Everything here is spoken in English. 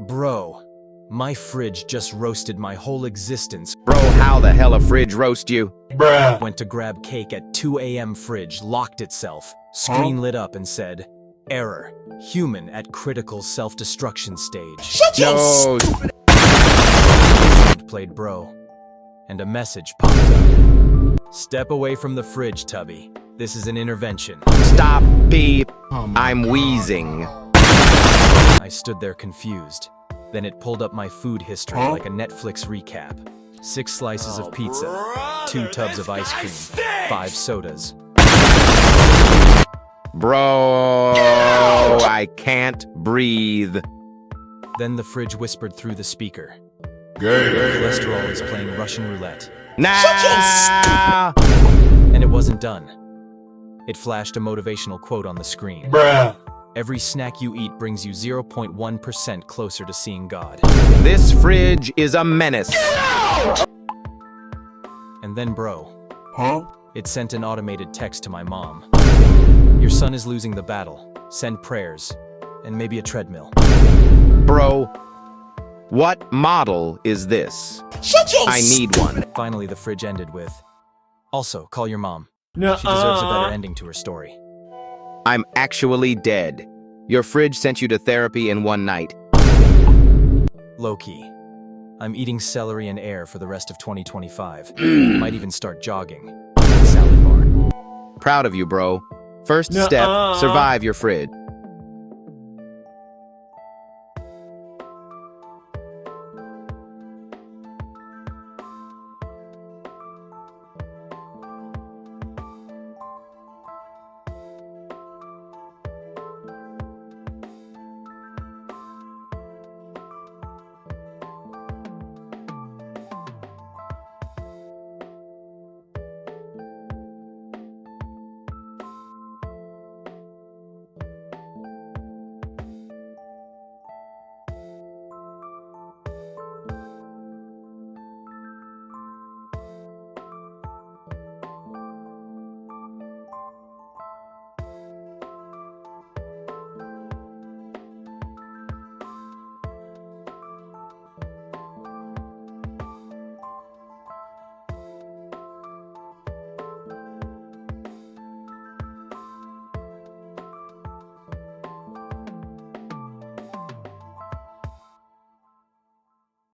Bro, my fridge just roasted my whole existence. Bro, how the hell a fridge roast you? Went to grab cake at 2 a.m. Fridge locked itself. Screen lit up and said, "Error. Human at critical self-destruction stage." No. Played bro. And a message popped up. "Step away from the fridge, Tubby. This is an intervention." Stop, beep. I'm wheezing. I stood there confused. Then it pulled up my food history like a Netflix recap. 6 slices of pizza, 2 tubs of ice cream, 5 sodas. Bro, I can't breathe. Then the fridge whispered through the speaker. Cholesterol is playing Russian roulette. Nah! And it wasn't done. It flashed a motivational quote on the screen. "Every snack you eat brings you 0.1% closer to seeing God." This fridge is a menace. And then, bro, it sent an automated text to my mom. "Your son is losing the battle. Send prayers. And maybe a treadmill." Bro, what model is this? I need one. Finally, the fridge ended with, "Also, call your mom. She deserves a better ending to her story." I'm actually dead. Your fridge sent you to therapy in one night. Low-key. I'm eating celery and air for the rest of 2025. Might even start jogging. Salad bar. Proud of you, bro. First step, survive your fridge.